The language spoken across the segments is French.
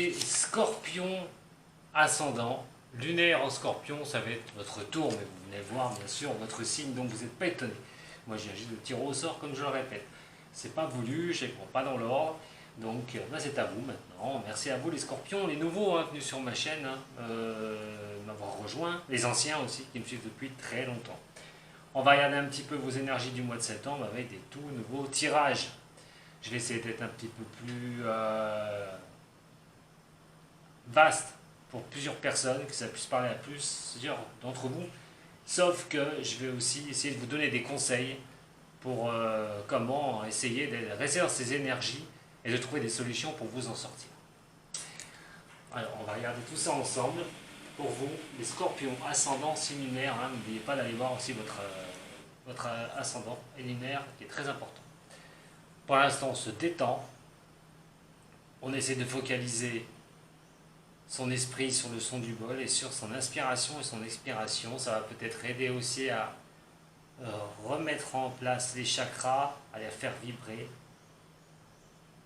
les scorpions ascendants, lunaire en scorpion, ça va être votre tour, mais vous venez voir bien sûr votre signe, donc vous n'êtes pas étonné. Moi j'ai agi de tirer au sort comme je le répète. C'est pas voulu, je ne les prends pas dans l'ordre, donc c'est à vous maintenant. Merci à vous les scorpions, les nouveaux venus sur ma chaîne, m'avoir rejoint, les anciens aussi qui me suivent depuis très longtemps. On va regarder un petit peu vos énergies du mois de septembre avec des tout nouveaux tirages. Je vais essayer d'être un petit peu plus vaste pour plusieurs personnes, que ça puisse parler à plusieurs d'entre vous. Sauf que je vais aussi essayer de vous donner des conseils pour comment essayer de rester dans ces énergies et de trouver des solutions pour vous en sortir. Alors, on va regarder tout ça ensemble. Pour vous, les scorpions ascendants, signe lunaire, n'oubliez pas d'aller voir aussi votre ascendant et lunaire qui est très important. Pour l'instant, on se détend. On essaie de focaliser son esprit sur le son du bol et sur son inspiration et son expiration. Ça va peut-être aider aussi à remettre en place les chakras, à les faire vibrer,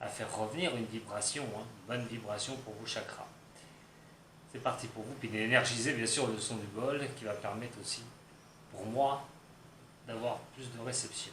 à faire revenir une vibration, une bonne vibration pour vos chakras. C'est parti pour vous, puis d'énergiser bien sûr le son du bol qui va permettre aussi, pour moi, d'avoir plus de réception.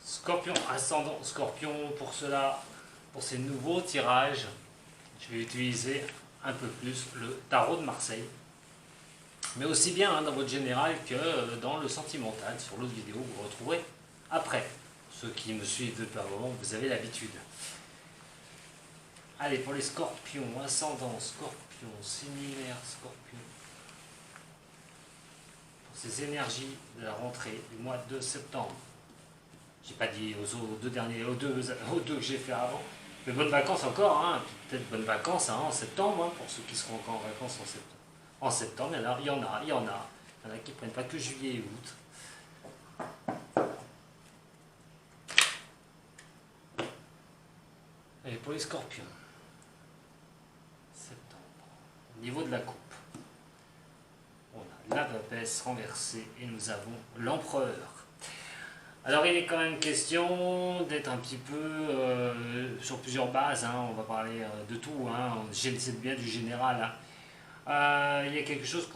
Scorpion, ascendant scorpion, pour cela, pour ces nouveaux tirages, je vais utiliser un peu plus le tarot de Marseille. Mais aussi bien dans votre général que dans le sentimental, sur l'autre vidéo, vous retrouverez après. Ceux qui me suivent depuis un moment, vous avez l'habitude. Allez, pour les scorpions, ascendant scorpion, signe lunaire scorpion. Pour ces énergies de la rentrée du mois de septembre. J'ai pas dit aux deux que j'ai fait avant. Mais bonnes vacances encore, peut-être bonnes vacances en septembre, pour ceux qui seront encore en vacances en septembre. En septembre, il y en a qui ne prennent pas que juillet et août. Et pour les scorpions, septembre, au niveau de la coupe, on a la papesse renversée et nous avons l'empereur. Alors il est quand même question d'être un petit peu sur plusieurs bases, on va parler de tout, c'est bien du général. Il y a quelque chose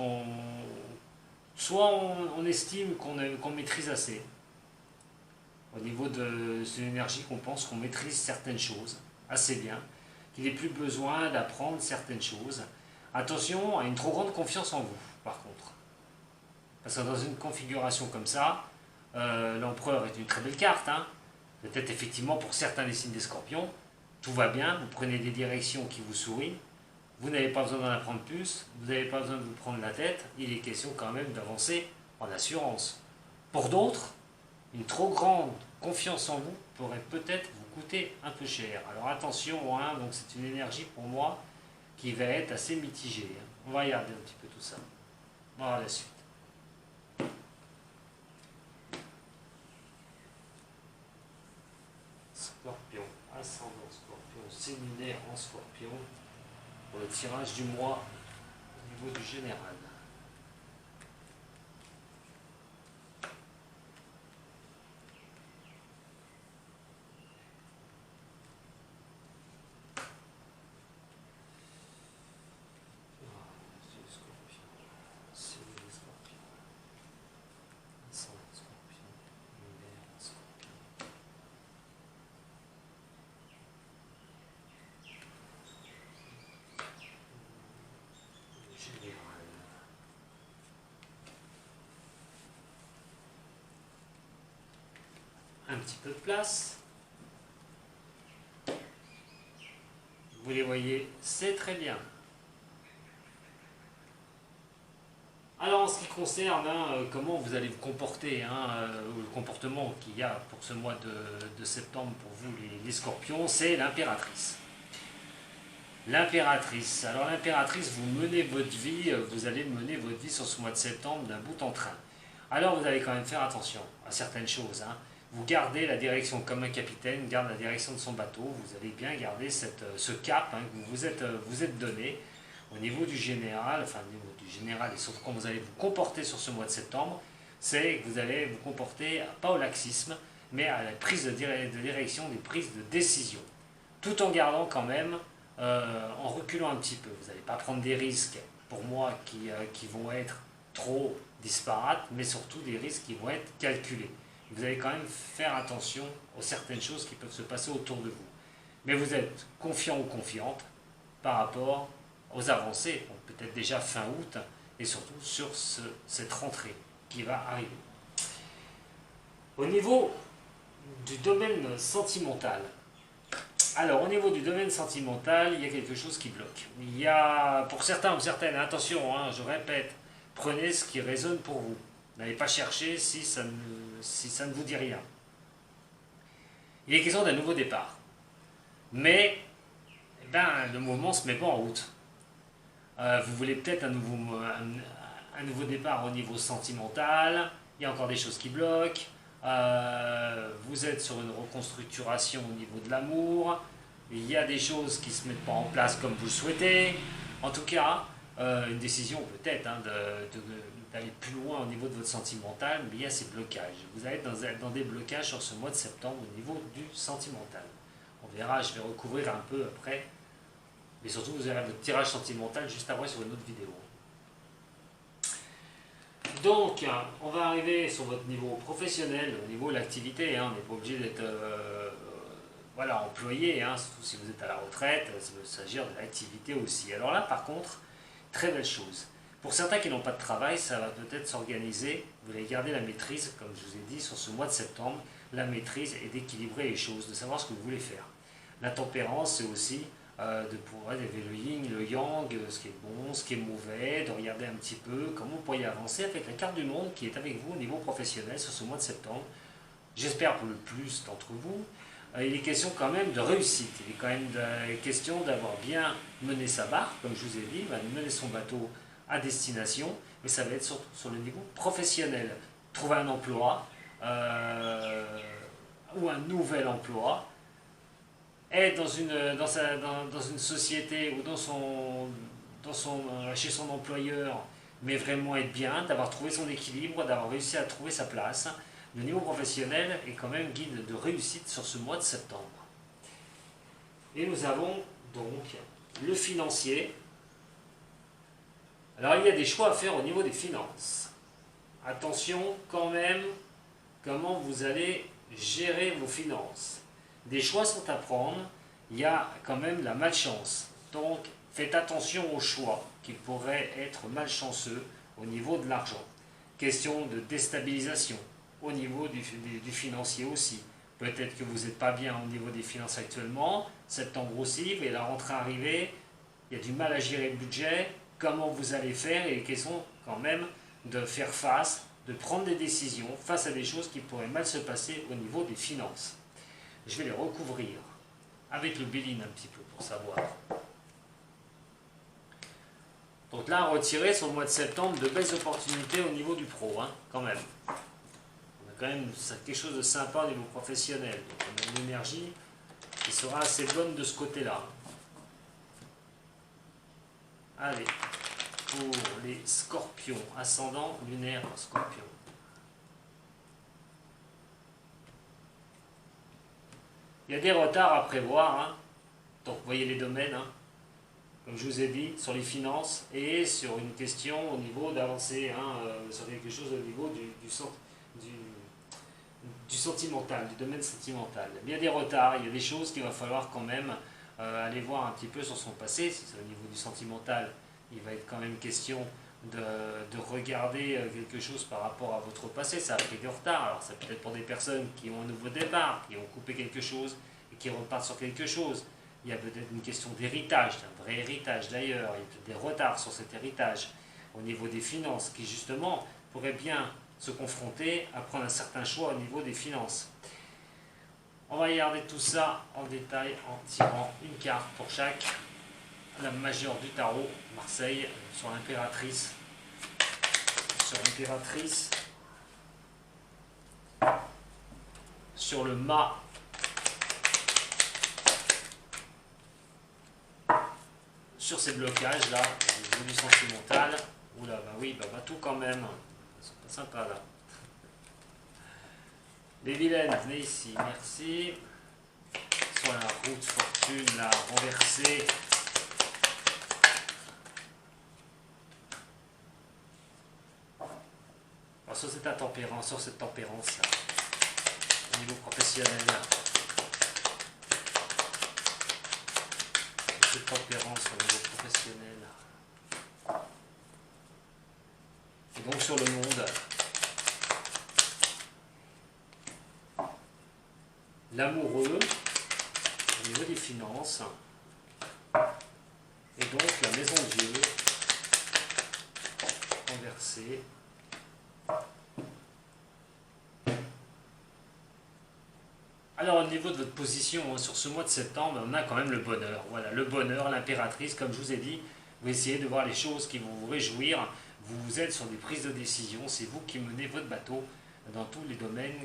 soit on estime qu'on maîtrise assez, au niveau de cette énergie qu'on pense qu'on maîtrise certaines choses assez bien, qu'il n'ait plus besoin d'apprendre certaines choses. Attention à une trop grande confiance en vous, par contre. Parce que dans une configuration comme ça, l'empereur est une très belle carte. Peut-être effectivement pour certains des signes des scorpions, tout va bien, vous prenez des directions qui vous sourient, vous n'avez pas besoin d'en apprendre plus, vous n'avez pas besoin de vous prendre la tête, il est question quand même d'avancer en assurance. Pour d'autres, une trop grande confiance en vous pourrait peut-être vous coûter un peu cher. Alors attention, donc c'est une énergie pour moi qui va être assez mitigée. On va regarder un petit peu tout ça. On va voir la suite. Scorpion, ascendant scorpion, signe lunaire en scorpion, pour le tirage du mois au niveau du général. un petit peu de place. Vous les voyez, c'est très bien. Alors en ce qui concerne comment vous allez vous comporter, le comportement qu'il y a pour ce mois de septembre pour vous les scorpions, c'est l'impératrice. L'impératrice. Alors l'impératrice, vous menez votre vie, vous allez mener votre vie sur ce mois de septembre d'un bout en train. Alors vous allez quand même faire attention à certaines choses. Vous gardez la direction comme un capitaine garde la direction de son bateau. Vous allez bien garder ce cap que vous êtes donné au niveau du général, enfin au niveau du général et surtout quand vous allez vous comporter sur ce mois de septembre, c'est que vous allez vous comporter pas au laxisme, mais à la prise de direction, des prises de décision. Tout en gardant quand même, en reculant un petit peu. Vous n'allez pas prendre des risques, pour moi, qui vont être trop disparates, mais surtout des risques qui vont être calculés. Vous allez quand même faire attention aux certaines choses qui peuvent se passer autour de vous. Mais vous êtes confiant ou confiante par rapport aux avancées, peut-être déjà fin août, et surtout sur cette rentrée qui va arriver. Au niveau du domaine sentimental, alors au niveau du domaine sentimental, il y a quelque chose qui bloque. Il y a, pour certains ou certaines, attention, je répète, prenez ce qui résonne pour vous. N'allez pas chercher si ça ne vous dit rien. Il est question d'un nouveau départ. Mais le mouvement ne se met pas en route. Vous voulez peut-être un nouveau départ au niveau sentimental, il y a encore des choses qui bloquent, vous êtes sur une reconstructuration au niveau de l'amour, il y a des choses qui ne se mettent pas en place comme vous le souhaitez. En tout cas, une décision peut-être d'aller plus loin au niveau de votre sentimental, mais il y a ces blocages. Vous allez être dans des blocages sur ce mois de septembre au niveau du sentimental. On verra, je vais recouvrir un peu après. Mais surtout, vous aurez votre tirage sentimental juste après sur une autre vidéo. Donc, on va arriver sur votre niveau professionnel, au niveau de l'activité. On n'est pas obligé d'être employé, surtout si vous êtes à la retraite. Ça peut s'agir de l'activité aussi. Alors là, par contre, très belle chose. Pour certains qui n'ont pas de travail, ça va peut-être s'organiser. Vous allez garder la maîtrise, comme je vous ai dit, sur ce mois de septembre. La maîtrise est d'équilibrer les choses, de savoir ce que vous voulez faire. La tempérance, c'est aussi de pouvoir élever le yin, le yang, ce qui est bon, ce qui est mauvais, de regarder un petit peu comment vous pourriez avancer avec la carte du monde qui est avec vous au niveau professionnel sur ce mois de septembre. J'espère pour le plus d'entre vous. Il est question quand même de réussite, il est quand même question d'avoir bien mené sa barque, comme je vous ai dit, mener son bateau à destination, mais ça va être surtout sur le niveau professionnel. Trouver un emploi ou un nouvel emploi, être dans une société ou chez son employeur, mais vraiment être bien, d'avoir trouvé son équilibre, d'avoir réussi à trouver sa place. Le niveau professionnel est quand même guide de réussite sur ce mois de septembre. Et nous avons donc le financier. Alors il y a des choix à faire au niveau des finances. Attention quand même comment vous allez gérer vos finances. Des choix sont à prendre, il y a quand même la malchance. Donc faites attention aux choix qui pourraient être malchanceux au niveau de l'argent. Question de déstabilisation au niveau du financier aussi. Peut-être que vous n'êtes pas bien au niveau des finances actuellement, septembre aussi, et la rentrée arrivée, il y a du mal à gérer le budget, comment vous allez faire, et question quand même de faire face, de prendre des décisions face à des choses qui pourraient mal se passer au niveau des finances. Je vais les recouvrir avec le Béline un petit peu pour savoir. Donc là, retirer sur le mois de septembre de belles opportunités au niveau du pro, quand même. On a quand même quelque chose de sympa au niveau professionnel. Donc on a une énergie qui sera assez bonne de ce côté-là. Allez, pour les scorpions, ascendant lunaire scorpion. Il y a des retards à prévoir, donc vous voyez les domaines, comme je vous ai dit, sur les finances et sur une question au niveau d'avancer, sur quelque chose au niveau du sentimental, du domaine sentimental. Il y a des retards, il y a des choses qu'il va falloir quand même aller voir un petit peu sur son passé. Si c'est au niveau du sentimental, il va être quand même question de regarder quelque chose par rapport à votre passé. Ça a pris du retard. Alors, c'est peut-être pour des personnes qui ont un nouveau départ, qui ont coupé quelque chose et qui repartent sur quelque chose. Il y a peut-être une question d'héritage, d'un vrai héritage d'ailleurs. Il y a peut-être des retards sur cet héritage au niveau des finances qui, justement, pourraient bien se confronter à prendre un certain choix au niveau des finances. On va regarder tout ça en détail en tirant une carte pour chaque. La majeure du tarot, Marseille, sur l'impératrice. Sur l'impératrice. Sur le mât. Sur ces blocages là, au niveau du sentimental. Oula, bah oui, bah tout quand même. C'est pas sympa là. Les vilaines, venez ici, merci. Sur la route fortune, la renversée. Alors, sur cette tempérance là, au niveau professionnel. Sur cette tempérance au niveau professionnel. Et donc sur le monde. L'amoureux, au niveau des finances, et donc la maison de Dieu, renversée. Alors au niveau de votre position sur ce mois de septembre, on a quand même le bonheur. Voilà, le bonheur, l'impératrice, comme je vous ai dit, vous essayez de voir les choses qui vont vous réjouir, vous êtes sur des prises de décision, c'est vous qui menez votre bateau dans tous les domaines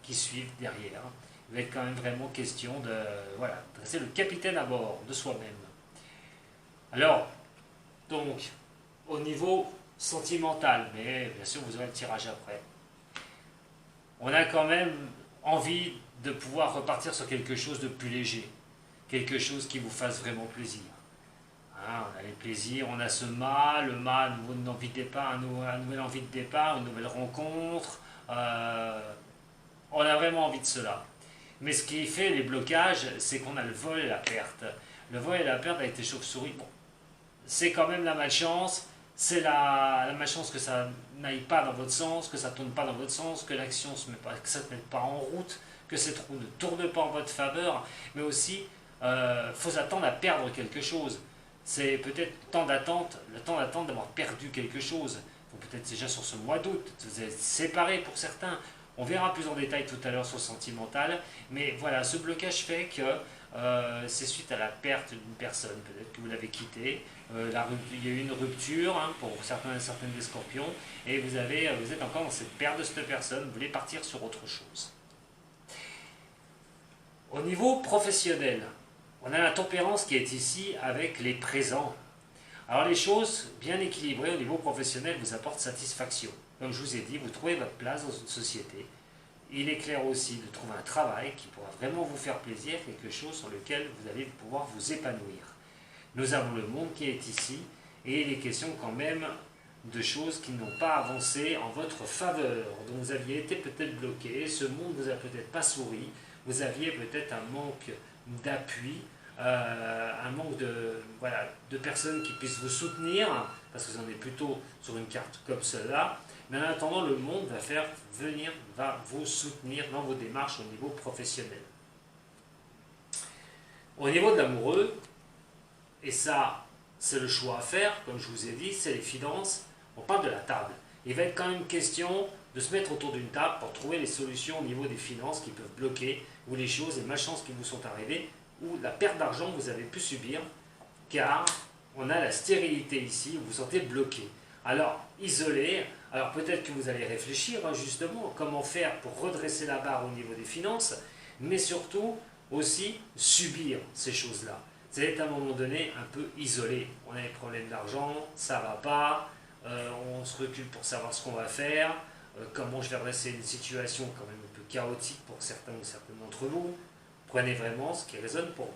qui suivent derrière. Il va être quand même vraiment question de dresser le capitaine à bord de soi-même. Alors, donc, au niveau sentimental, mais bien sûr vous aurez le tirage après, on a quand même envie de pouvoir repartir sur quelque chose de plus léger, quelque chose qui vous fasse vraiment plaisir. Hein, on a les plaisirs, on a ce mât, le mât, une envie de départ, une nouvelle envie de départ, une nouvelle rencontre, on a vraiment envie de cela. Mais ce qui fait les blocages, c'est qu'on a le vol et la perte. Le vol et la perte avec les chauves-souris, bon, c'est quand même la malchance. C'est la malchance que ça n'aille pas dans votre sens, que ça ne tourne pas dans votre sens, que l'action que ça ne se mette pas en route, que cette roue ne tourne pas en votre faveur. Mais aussi, faut s'attendre à perdre quelque chose. C'est peut-être le temps d'attente d'avoir perdu quelque chose. Peut-être déjà sur ce mois d'août, vous êtes séparés pour certains. On verra plus en détail tout à l'heure sur le sentimental, mais voilà, ce blocage fait que c'est suite à la perte d'une personne, peut-être que vous l'avez quitté, il y a eu une rupture pour certaines des scorpions, et vous êtes encore dans cette perte de cette personne, vous voulez partir sur autre chose. Au niveau professionnel, on a la tempérance qui est ici avec les présents. Alors les choses bien équilibrées au niveau professionnel vous apportent satisfaction. Comme je vous ai dit, vous trouvez votre place dans une société. Il est clair aussi de trouver un travail qui pourra vraiment vous faire plaisir, quelque chose sur lequel vous allez pouvoir vous épanouir. Nous avons le monde qui est ici, et il est question quand même de choses qui n'ont pas avancé en votre faveur, dont vous aviez été peut-être bloqué, ce monde ne vous a peut-être pas souri, vous aviez peut-être un manque d'appui, un manque de personnes qui puissent vous soutenir, parce que vous en êtes plutôt sur une carte comme cela, mais en attendant, le monde va vous soutenir dans vos démarches au niveau professionnel. Au niveau de l'amoureux, et ça, c'est le choix à faire, comme je vous ai dit, c'est les finances, on parle de la table. Il va être quand même question de se mettre autour d'une table pour trouver les solutions au niveau des finances qui peuvent bloquer, ou les choses, les malchances qui vous sont arrivées, ou la perte d'argent que vous avez pu subir, car on a la stérilité ici, vous vous sentez bloqué. Alors, isolé, alors peut-être que vous allez réfléchir justement comment faire pour redresser la barre au niveau des finances, mais surtout aussi subir ces choses-là. Vous allez être à un moment donné un peu isolé. On a des problèmes d'argent, ça ne va pas, on se recule pour savoir ce qu'on va faire, comment je vais redresser une situation quand même un peu chaotique pour certains ou certaines d'entre vous. Prenez vraiment ce qui résonne pour vous.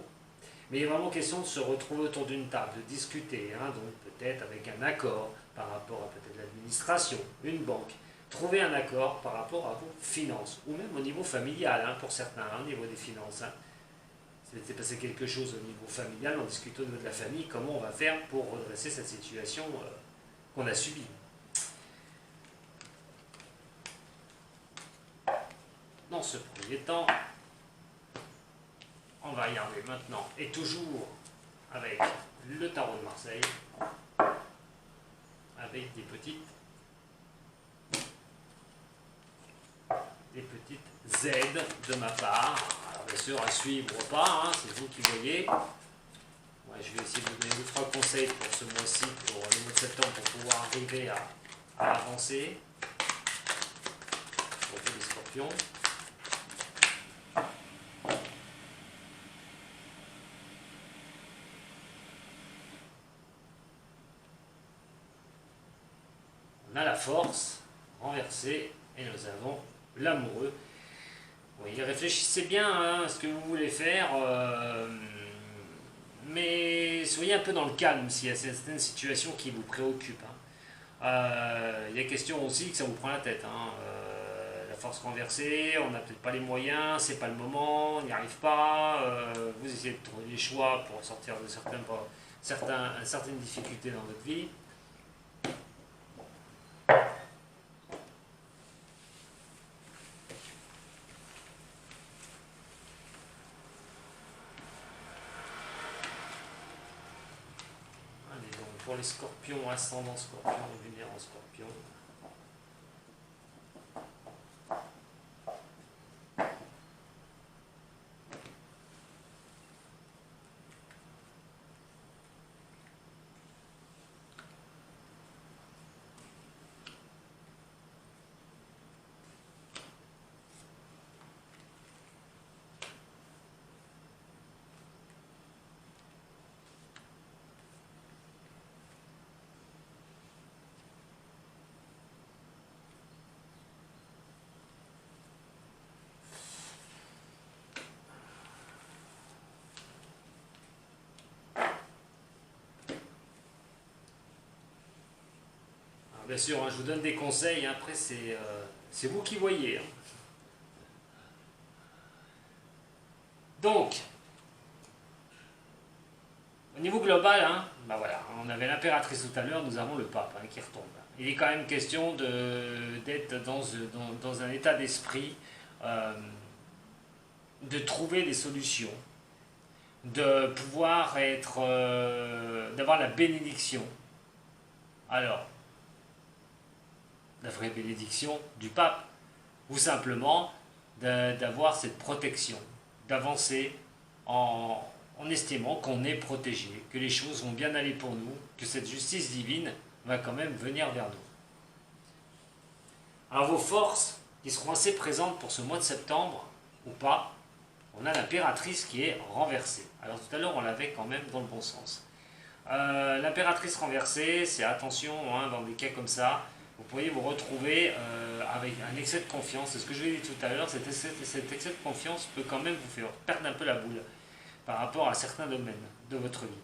Mais il est vraiment question de se retrouver autour d'une table, de discuter, donc peut-être avec un accord par rapport à peut-être l'administration, une banque. Trouver un accord par rapport à vos finances, ou même au niveau familial pour certains, au niveau des finances. S'il s'est passé quelque chose au niveau familial, on discute au niveau de la famille, comment on va faire pour redresser cette situation qu'on a subies. Dans ce premier temps, on va regarder maintenant, et toujours avec le tarot de Marseille, avec des petites Z de ma part. Alors bien sûr, à suivre ou pas, hein, c'est vous qui voyez. Ouais, je vais essayer de vous donner 2-3 conseils pour ce mois-ci, pour le mois de septembre, pour pouvoir arriver à avancer. Pour vous les scorpions. On a la force renversée et nous avons l'amoureux. Oui, réfléchissez bien à ce que vous voulez faire, mais soyez un peu dans le calme s'il y a certaines situations qui vous préoccupent. Il y a question aussi que ça vous prend la tête. La force renversée, on n'a peut-être pas les moyens, c'est pas le moment, on n'y arrive pas. Vous essayez de trouver des choix pour sortir de certaines difficultés dans votre vie. Pour les scorpions, ascendant scorpion, lunaire en scorpion. Bien sûr, je vous donne des conseils, après c'est vous qui voyez. Donc, au niveau global, bah voilà, on avait l'impératrice tout à l'heure, nous avons le pape qui retombe. Il est quand même question d'être dans un état d'esprit, de trouver des solutions, de pouvoir d'avoir la bénédiction. Alors, la vraie bénédiction du pape, ou simplement d'avoir cette protection, d'avancer en estimant qu'on est protégé, que les choses vont bien aller pour nous, que cette justice divine va quand même venir vers nous. Alors vos forces qui seront assez présentes pour ce mois de septembre, ou pas, on a l'impératrice qui est renversée. Alors tout à l'heure on l'avait quand même dans le bon sens. L'impératrice renversée, c'est attention, dans des cas comme ça, vous pourriez vous retrouver avec un excès de confiance. C'est ce que je vous ai dit tout à l'heure, cet excès de confiance peut quand même vous faire perdre un peu la boule par rapport à certains domaines de votre vie.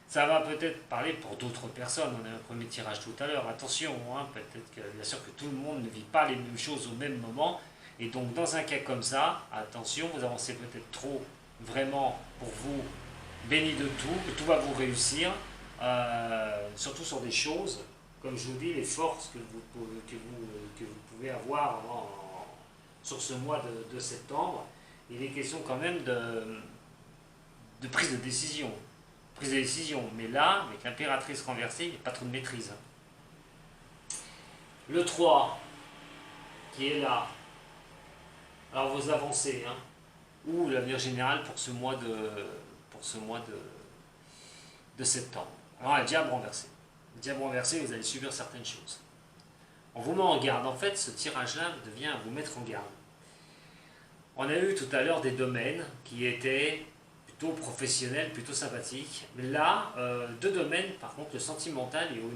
Ça va peut-être parler pour d'autres personnes, on a un premier tirage tout à l'heure, attention, peut-être que bien sûr que tout le monde ne vit pas les mêmes choses au même moment, et donc dans un cas comme ça, attention, vous avancez peut-être trop vraiment pour vous béni de tout, que tout va vous réussir, surtout sur des choses, comme je vous dis, les forces que vous pouvez avoir sur ce mois de septembre. Il est question quand même de prise de décision. Mais là, avec l'impératrice renversée, il n'y a pas trop de maîtrise. Le 3, qui est là, alors vos avancées, ou l'avenir général pour ce mois de septembre. Alors, le diable renversé. Le diable renversé, vous allez subir certaines choses. On vous met en garde. En fait, ce tirage-là devient à vous mettre en garde. On a eu tout à l'heure des domaines qui étaient plutôt professionnels, plutôt sympathiques. Mais là, deux domaines, par contre, le sentimental et au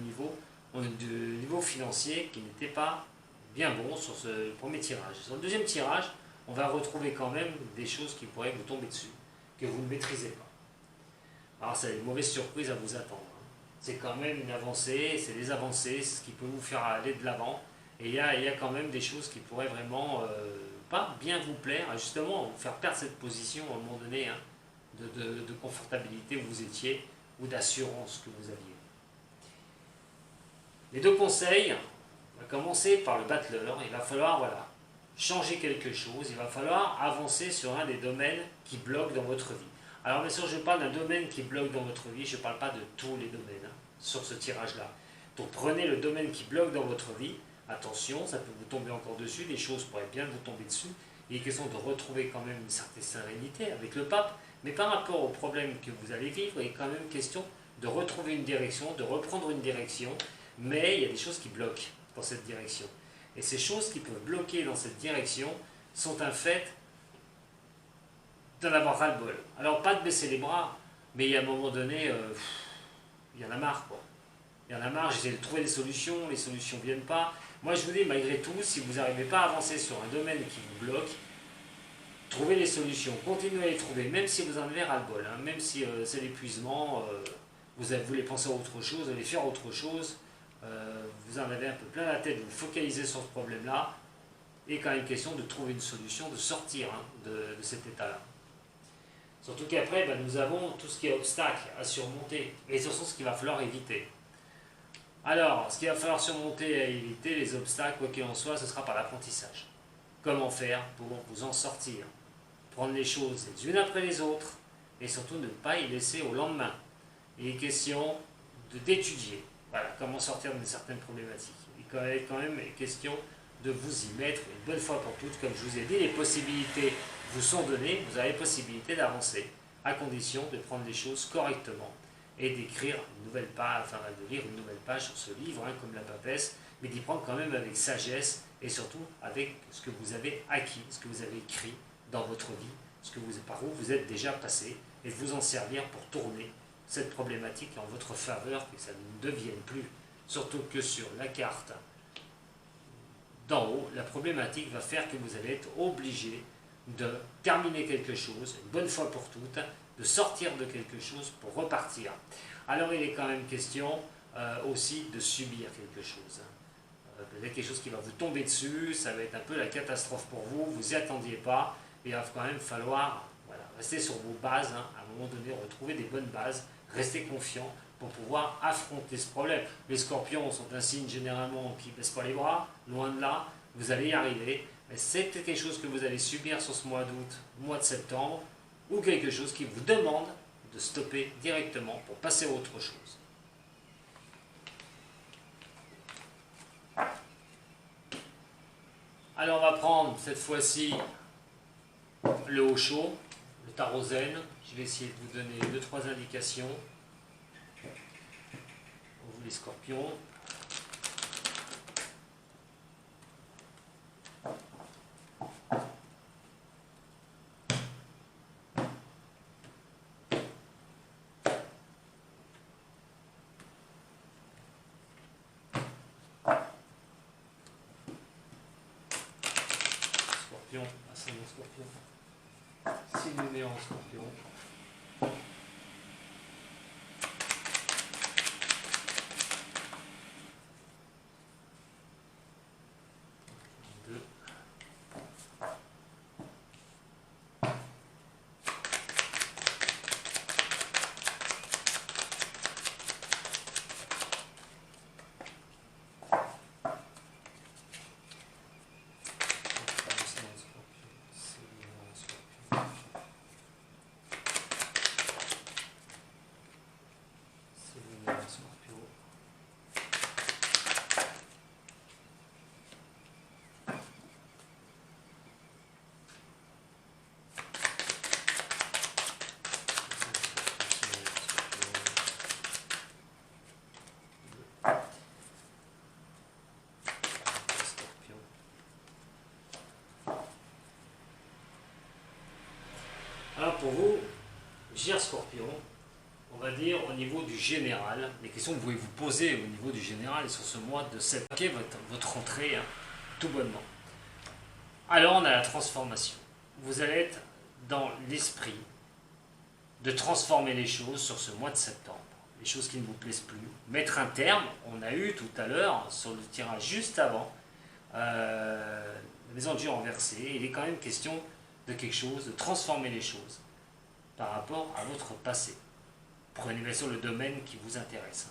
niveau financier, qui n'étaient pas bien bons sur ce premier tirage. Sur le deuxième tirage, on va retrouver quand même des choses qui pourraient vous tomber dessus, que vous ne maîtrisez pas. Alors, c'est une mauvaise surprise à vous attendre. C'est quand même une avancée, c'est des avancées, c'est ce qui peut vous faire aller de l'avant. Et il y a quand même des choses qui pourraient vraiment pas bien vous plaire, justement vous faire perdre cette position à un moment donné de confortabilité où vous étiez ou d'assurance que vous aviez. Les deux conseils, on va commencer par le battleur. Il va falloir voilà, changer quelque chose, il va falloir avancer sur un des domaines qui bloquent dans votre vie. Alors bien sûr, je parle d'un domaine qui bloque dans votre vie, je ne parle pas de tous les domaines hein, sur ce tirage-là. Donc prenez le domaine qui bloque dans votre vie, attention, ça peut vous tomber encore dessus, des choses pourraient bien vous tomber dessus. Il est question de retrouver quand même une certaine sérénité avec le pape, mais par rapport aux problèmes que vous allez vivre, il est quand même question de retrouver une direction, de reprendre une direction, mais il y a des choses qui bloquent dans cette direction. Et ces choses qui peuvent bloquer dans cette direction sont un fait d'en avoir ras-le-bol. Alors pas de baisser les bras, mais il y a un moment donné, il y en a marre quoi. Il y en a marre, j'essaie de trouver des solutions, les solutions ne viennent pas. Moi je vous dis, malgré tout, si vous n'arrivez pas à avancer sur un domaine qui vous bloque, trouvez les solutions, continuez à les trouver, même si vous en avez ras-le-bol, hein, même si c'est l'épuisement, vous voulez penser à autre chose, vous allez faire autre chose, vous en avez un peu plein la tête, vous focalisez sur ce problème-là, et quand même question de trouver une solution, de sortir hein, de cet état-là. Surtout qu'après, ben, nous avons tout ce qui est obstacle à surmonter, et ce sont ce qu'il va falloir éviter. Alors, ce qu'il va falloir surmonter et éviter, les obstacles, quoi qu'il en soit, ce sera par l'apprentissage. Comment faire pour vous en sortir? Prendre les choses les unes après les autres, et surtout ne pas y laisser au lendemain. Il est question d'étudier. Voilà, comment sortir de certaines problématiques. Il est quand même question de vous y mettre une bonne fois pour toutes. Comme je vous ai dit, les possibilités vous sont données, vous avez possibilité d'avancer, à condition de prendre les choses correctement et d'écrire une nouvelle page, enfin de lire une nouvelle page sur ce livre, hein, comme la papesse, mais d'y prendre quand même avec sagesse et surtout avec ce que vous avez acquis, ce que vous avez écrit dans votre vie, par où vous êtes déjà passé, et de vous en servir pour tourner cette problématique en votre faveur, que ça ne devienne plus, surtout que sur la carte d'en haut, la problématique va faire que vous allez être obligé de terminer quelque chose, une bonne fois pour toutes, de sortir de quelque chose pour repartir. Alors il est quand même question aussi de subir quelque chose. Peut-être quelque chose qui va vous tomber dessus, ça va être un peu la catastrophe pour vous, vous n'y attendiez pas, et il va quand même falloir voilà, rester sur vos bases, hein, à un moment donné, retrouver des bonnes bases, rester confiant pour pouvoir affronter ce problème. Les scorpions sont un signe généralement qui ne baisse pas les bras, loin de là, vous allez y arriver, mais c'est quelque chose que vous allez subir sur ce mois d'août, mois de septembre, ou quelque chose qui vous demande de stopper directement pour passer à autre chose. Alors on va prendre cette fois-ci le haut chaud, le tarot zen. Je vais essayer de vous donner 2-3 indications. Pour vous les scorpions. Ascendant scorpion, signe lunaire en scorpion. Alors pour vous, cher Scorpion, on va dire au niveau du général, les questions que vous pouvez vous poser au niveau du général et sur ce mois de septembre, votre rentrée, hein, tout bonnement. Alors on a la transformation. Vous allez être dans l'esprit de transformer les choses sur ce mois de septembre. Les choses qui ne vous plaisent plus. Mettre un terme, on a eu tout à l'heure sur le tirage juste avant, la maison de Dieu renversée, il est quand même question de quelque chose, de transformer les choses par rapport à votre passé. Prenez bien sûr le domaine qui vous intéresse.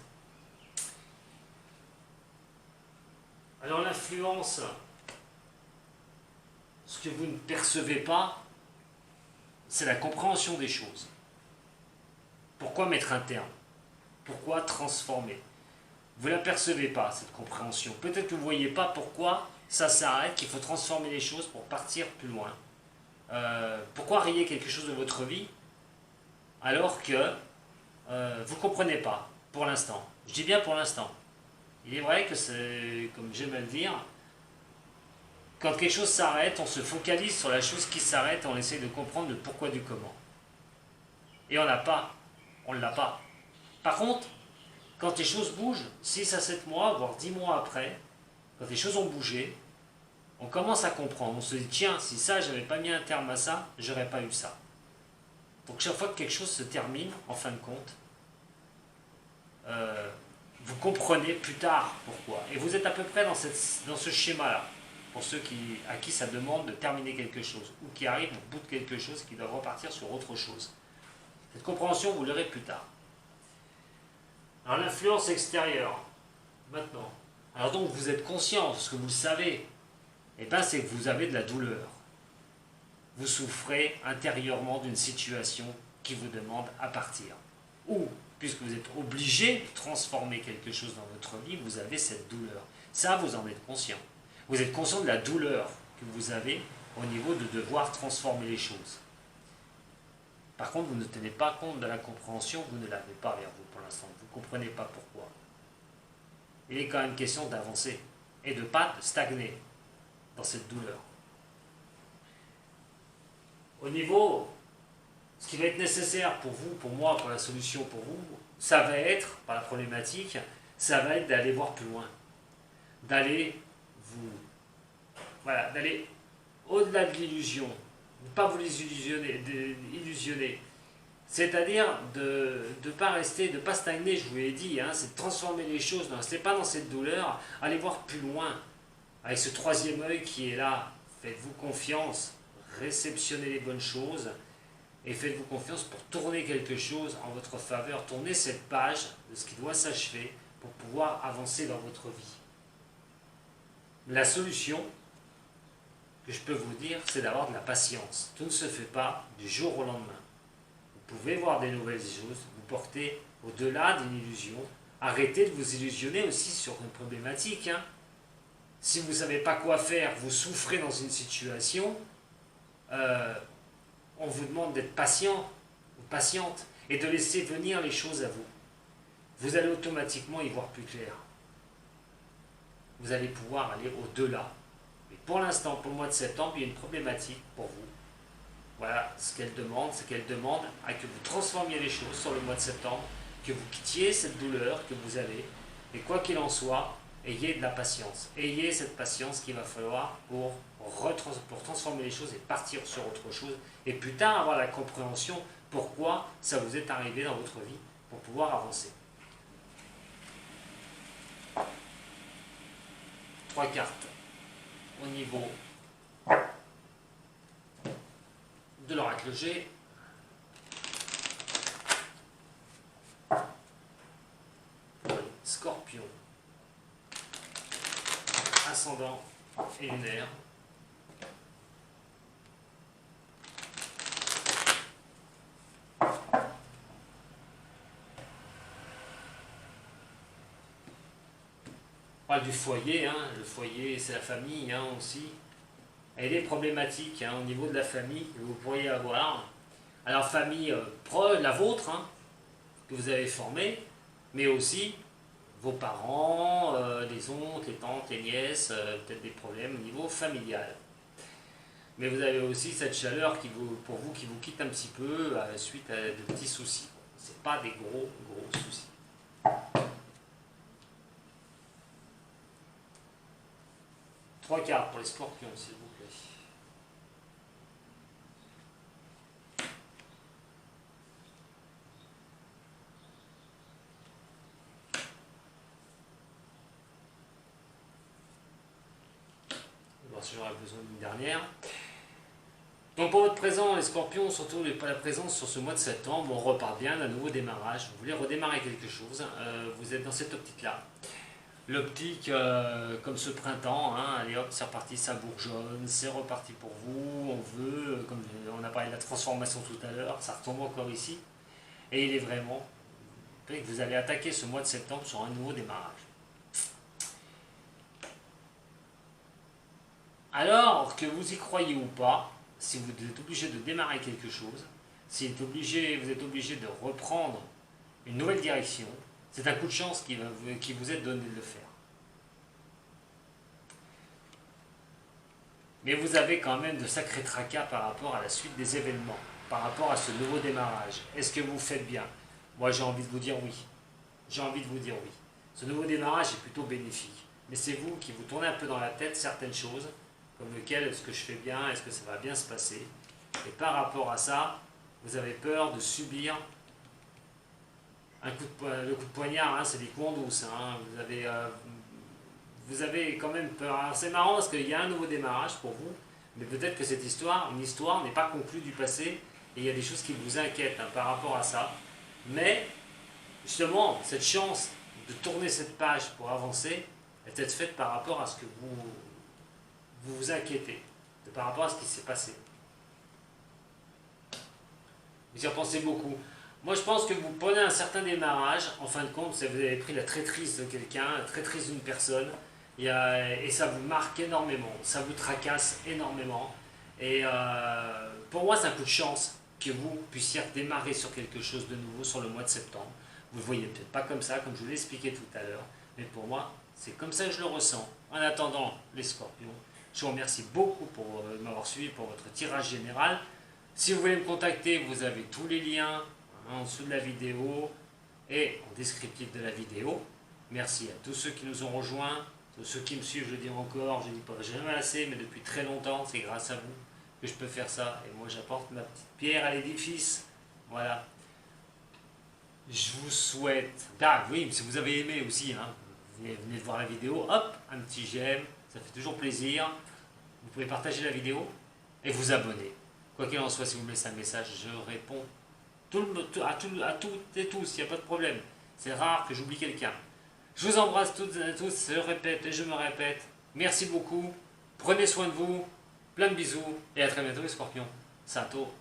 Alors l'influence, ce que vous ne percevez pas, c'est la compréhension des choses. Pourquoi mettre un terme? Pourquoi transformer? Vous ne la percevez pas, cette compréhension. Peut-être que vous ne voyez pas pourquoi ça s'arrête, qu'il faut transformer les choses pour partir plus loin. Pourquoi rayer quelque chose de votre vie alors que vous ne comprenez pas, pour l'instant. Je dis bien pour l'instant. Il est vrai que c'est, comme j'aime à le dire, quand quelque chose s'arrête, on se focalise sur la chose qui s'arrête et on essaie de comprendre le pourquoi du comment. Et on ne l'a pas. Par contre, quand les choses bougent, 6 à 7 mois, voire 10 mois après, quand les choses ont bougé, on commence à comprendre. On se dit, tiens, si ça, j'avais pas mis un terme à ça, j'aurais pas eu ça. Donc chaque fois que quelque chose se termine, en fin de compte, vous comprenez plus tard pourquoi. Et vous êtes à peu près dans ce schéma-là, pour ceux à qui ça demande de terminer quelque chose, ou qui arrivent au bout de quelque chose, qui doivent repartir sur autre chose. Cette compréhension, vous l'aurez plus tard. Alors l'influence extérieure, maintenant. Alors donc vous êtes conscient, ce que vous savez, c'est que vous avez de la douleur. Vous souffrez intérieurement d'une situation qui vous demande à partir. Ou, puisque vous êtes obligé de transformer quelque chose dans votre vie, vous avez cette douleur. Ça, vous en êtes conscient. Vous êtes conscient de la douleur que vous avez au niveau de devoir transformer les choses. Par contre, vous ne tenez pas compte de la compréhension, vous ne l'avez pas vers vous pour l'instant. Vous ne comprenez pas pourquoi. Il est quand même question d'avancer et de ne pas stagner dans cette douleur. Au niveau, ce qui va être nécessaire pour vous, pour moi, pour la solution pour vous, ça va être, par la problématique, ça va être d'aller voir plus loin. D'aller d'aller au-delà de l'illusion. Ne pas vous illusionner. C'est-à-dire de ne pas rester, de ne pas stagner, je vous l'ai dit, c'est de transformer les choses. Ne restez pas dans cette douleur, allez voir plus loin. Avec ce troisième œil qui est là, faites-vous confiance. Réceptionnez les bonnes choses et faites-vous confiance pour tourner quelque chose en votre faveur, tourner cette page de ce qui doit s'achever pour pouvoir avancer dans votre vie. La solution que je peux vous dire, c'est d'avoir de la patience. Tout ne se fait pas du jour au lendemain. Vous pouvez voir des nouvelles choses, vous porter au-delà d'une illusion, arrêtez de vous illusionner aussi sur une problématique. Si vous ne savez pas quoi faire, vous souffrez dans une situation, on vous demande d'être patient ou patiente et de laisser venir les choses à vous. Vous allez automatiquement y voir plus clair. Vous allez pouvoir aller au-delà. Mais pour l'instant, pour le mois de septembre, il y a une problématique pour vous. Voilà ce qu'elle demande, c'est qu'elle demande à que vous transformiez les choses sur le mois de septembre, que vous quittiez cette douleur que vous avez, et quoi qu'il en soit, ayez de la patience. Ayez cette patience qu'il va falloir pour transformer les choses et partir sur autre chose. Et plus tard, avoir la compréhension pourquoi ça vous est arrivé dans votre vie pour pouvoir avancer. 3 cartes au niveau de l'oracle G. Scorpion. Ascendant et lunaire. On parle du foyer, le foyer c'est la famille aussi. Et les problématiques au niveau de la famille que vous pourriez avoir. Alors famille proche, la vôtre, que vous avez formée, mais aussi vos parents, les oncles, les tantes, les nièces, peut-être des problèmes au niveau familial. Mais vous avez aussi cette chaleur pour vous qui vous quitte un petit peu suite à de petits soucis. Ce n'est pas des gros soucis. Trois cartes pour les scorpions, s'il vous plaît. Voir si j'aurai besoin d'une dernière. Donc pour votre présent, les scorpions, surtout la présence sur ce mois de septembre, on repart bien d'un nouveau démarrage. Vous voulez redémarrer quelque chose, vous êtes dans cette optique-là. l'optique comme ce printemps, hein, allez hop, c'est reparti, ça bourgeonne, c'est reparti pour vous, on veut, comme on a parlé de la transformation tout à l'heure, ça retombe encore ici, et il est vraiment que vous allez attaquer ce mois de septembre sur un nouveau démarrage. Alors que vous y croyez ou pas, si vous êtes obligé de démarrer quelque chose, si vous êtes obligé de reprendre une nouvelle direction, c'est un coup de chance qui vous est donné de le faire. Mais vous avez quand même de sacrés tracas par rapport à la suite des événements, par rapport à ce nouveau démarrage. Est-ce que vous faites bien? Moi j'ai envie de vous dire oui. J'ai envie de vous dire oui. Ce nouveau démarrage est plutôt bénéfique. Mais c'est vous qui vous tournez un peu dans la tête certaines choses, comme lequel est-ce que je fais bien, est-ce que ça va bien se passer. Et par rapport à ça, vous avez peur de subir le coup de poignard, hein, c'est des coups en douce. Hein, vous avez quand même peur. Alors c'est marrant parce qu'il y a un nouveau démarrage pour vous, mais peut-être que cette histoire, une histoire n'est pas conclue du passé, et il y a des choses qui vous inquiètent hein, par rapport à ça. Mais justement, cette chance de tourner cette page pour avancer est peut-être faite par rapport à ce que vous inquiétez, par rapport à ce qui s'est passé. Vous y repensez beaucoup. Moi, je pense que vous prenez un certain démarrage, en fin de compte, vous avez pris la traîtrise de quelqu'un, la traîtrise d'une personne, et ça vous marque énormément, ça vous tracasse énormément. Et pour moi, c'est un coup de chance que vous puissiez démarrer sur quelque chose de nouveau sur le mois de septembre. Vous ne le voyez peut-être pas comme ça, comme je vous l'ai expliqué tout à l'heure, mais pour moi, c'est comme ça que je le ressens. En attendant, les scorpions, je vous remercie beaucoup pour m'avoir suivi pour votre tirage général. Si vous voulez me contacter, vous avez tous les liens en dessous de la vidéo et en descriptif de la vidéo. Merci à tous ceux qui nous ont rejoints, tous ceux qui me suivent, je le dis encore, je ne dis pas jamais assez, mais depuis très longtemps, c'est grâce à vous que je peux faire ça. Et moi, j'apporte ma petite pierre à l'édifice. Voilà. Je vous souhaite... Ah oui, si vous avez aimé aussi, hein, venez de voir la vidéo, hop, un petit j'aime, ça fait toujours plaisir. Vous pouvez partager la vidéo et vous abonner. Quoi qu'il en soit, si vous me laissez un message, je réponds à toutes et tous, il n'y a pas de problème. C'est rare que j'oublie quelqu'un. Je vous embrasse toutes et tous, je répète et je me répète. Merci beaucoup, prenez soin de vous, plein de bisous et à très bientôt les scorpions. Sato.